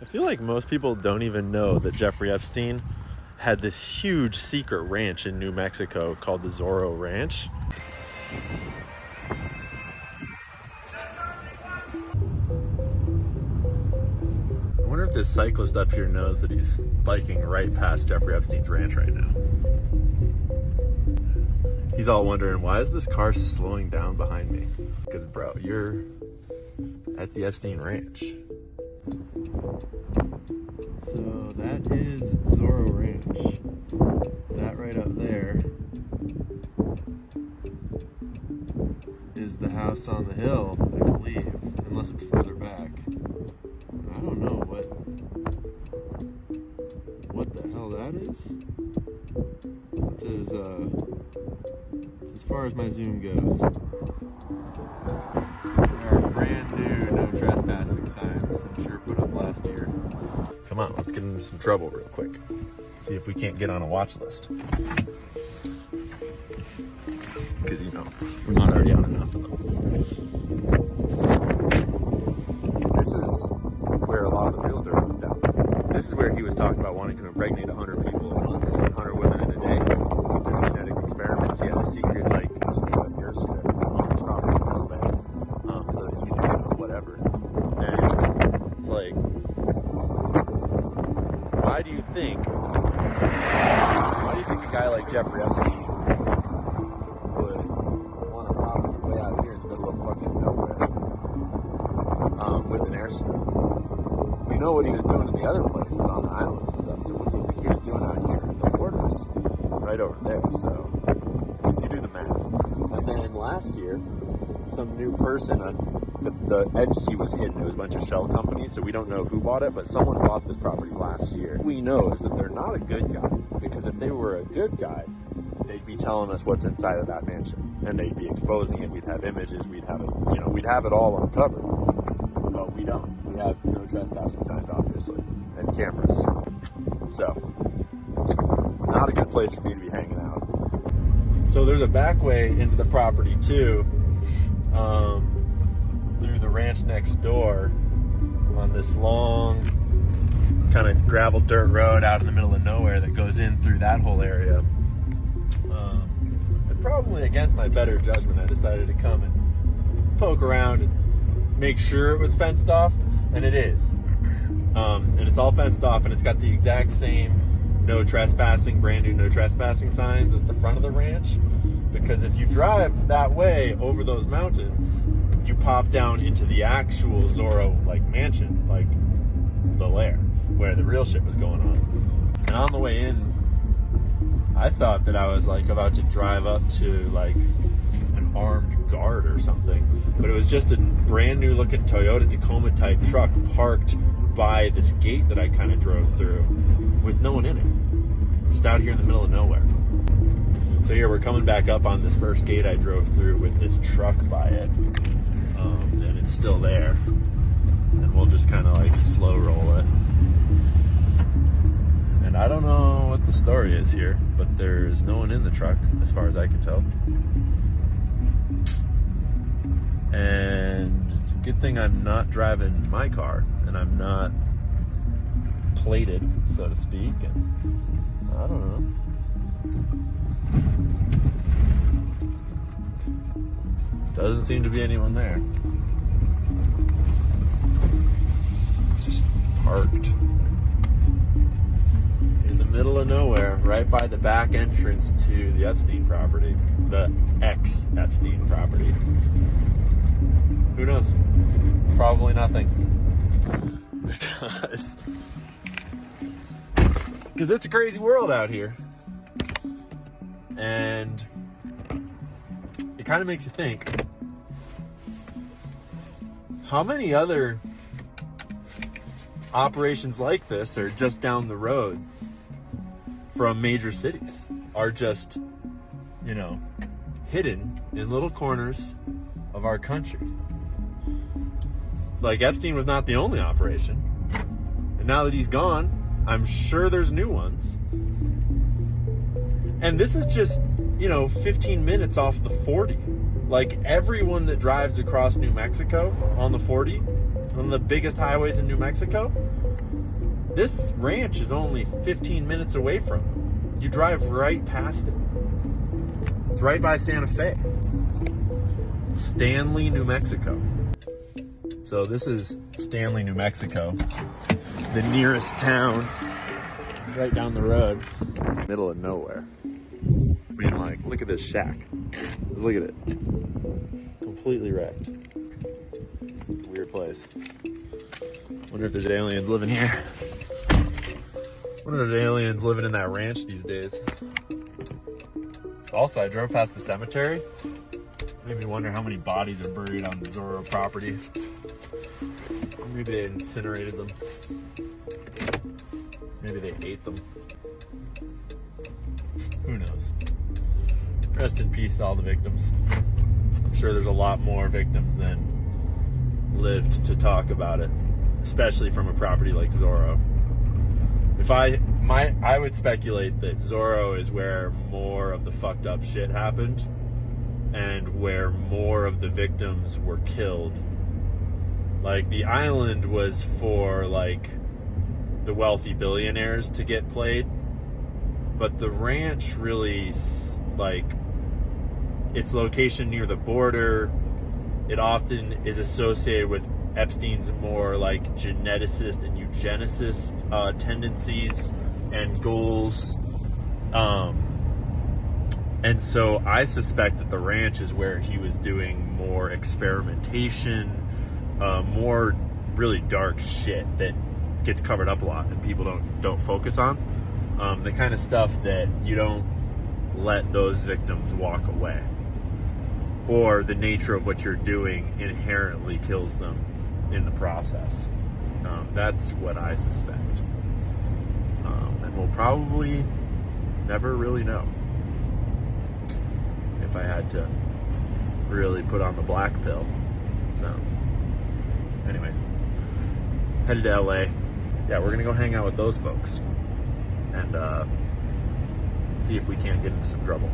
I feel like most people don't even know that Jeffrey Epstein had this huge secret ranch in New Mexico called the Zorro Ranch. I wonder if this cyclist up here knows that he's biking right past Jeffrey Epstein's ranch right now. He's all wondering, why is this car slowing down behind me? Because, bro, you're at the Epstein Ranch. So that is Zorro Ranch. That right up there is the house on the hill, I believe, unless it's further back. I don't know what the hell that is. It's as far as my zoom goes. There are brand new no trespassing signs, I'm sure put up last year. Come on, let's get into some trouble real quick. See if we can't get on a watch list. Because, you know, we're not already on enough of them. This is where a lot of the real dirt went down. This is where he was talking about wanting to impregnate 100 people at once, 100 women in a day, doing genetic experiments. He had a secret, like, Geneva airstrip on his property in Salt Lake, so that you could do whatever. And it's like, why do you think a guy like Jeffrey Epstein would want a property way out here in the middle of fucking nowhere with an airstrip? We know what he was doing in the other places on the island and stuff, so what do you think he was doing out here? The borders right over there, so you do the math. And then last year, some new person, the entity was hidden. It was a bunch of shell companies, so we don't know who bought it, but someone bought this property last year. What we know is that they're not a good guy, because if they were a good guy, they'd be telling us what's inside of that mansion, and they'd be exposing it. We'd have images, we'd have it, we'd have it all uncovered, but we don't. We have no trespassing signs, obviously, and cameras. So, not a good place for me to be hanging out. So there's a back way into the property too, through the ranch next door on this long kind of gravel dirt road out in the middle of nowhere that goes in through that whole area. And probably against my better judgment, I decided to come and poke around and make sure it was fenced off, and it is. And it's all fenced off, and it's got the exact same no trespassing, brand new no trespassing signs as the front of the ranch. Because if you drive that way over those mountains, you pop down into the actual Zorro mansion, the lair, where the real shit was going on. And on the way in, I thought that I was about to drive up to an armed guard or something, but it was just a brand new looking Toyota Tacoma type truck parked by this gate that I kind of drove through with no one in it, just out here in the middle of nowhere. So here we're coming back up on this first gate I drove through with this truck by it, and it's still there, and we'll just kind of slow roll it. And I don't know what the story is here, but there's no one in the truck as far as I can tell. And it's a good thing I'm not driving my car, and I'm not plated, so to speak, and I don't know. Doesn't seem to be anyone there. Just parked in the middle of nowhere, right by the back entrance to the Epstein property, the ex-Epstein property. Who knows? Probably nothing. Because it's a crazy world out here. And it kind of makes you think, how many other operations like this are just down the road from major cities, are just, hidden in little corners of our country? Epstein was not the only operation. And now that he's gone, I'm sure there's new ones. And this is just, 15 minutes off the 40. Everyone that drives across New Mexico on the 40, one of the biggest highways in New Mexico. This ranch is only 15 minutes away from it. You drive right past it. It's right by Santa Fe. Stanley, New Mexico. So this is Stanley, New Mexico, the nearest town, right down the road, middle of nowhere. I mean, like, look at this shack. Look at it. Completely wrecked. Weird place. Wonder if there's aliens living here. Wonder if there's aliens living in that ranch these days. Also, I drove past the cemetery. Made me wonder how many bodies are buried on the Zorro property. Or maybe they incinerated them. Maybe they ate them. Who knows? Rest in peace to all the victims. I'm sure there's a lot more victims than lived to talk about it, especially from a property like Zorro. I would speculate that Zorro is where more of the fucked up shit happened and where more of the victims were killed. Like, the island was for, like, the wealthy billionaires to get played, but the ranch really, like, its location near the border, it often is associated with Epstein's more, like, geneticist and eugenicist tendencies and goals. And so I suspect that the ranch is where he was doing more experimentation, more really dark shit that gets covered up a lot and people don't focus on. The kind of stuff that you don't let those victims walk away, or the nature of what you're doing inherently kills them in the process. That's what I suspect. And we'll probably never really know, if I had to really put on the black pill. So, anyways, headed to LA. Yeah, we're gonna go hang out with those folks and see if we can't get into some trouble.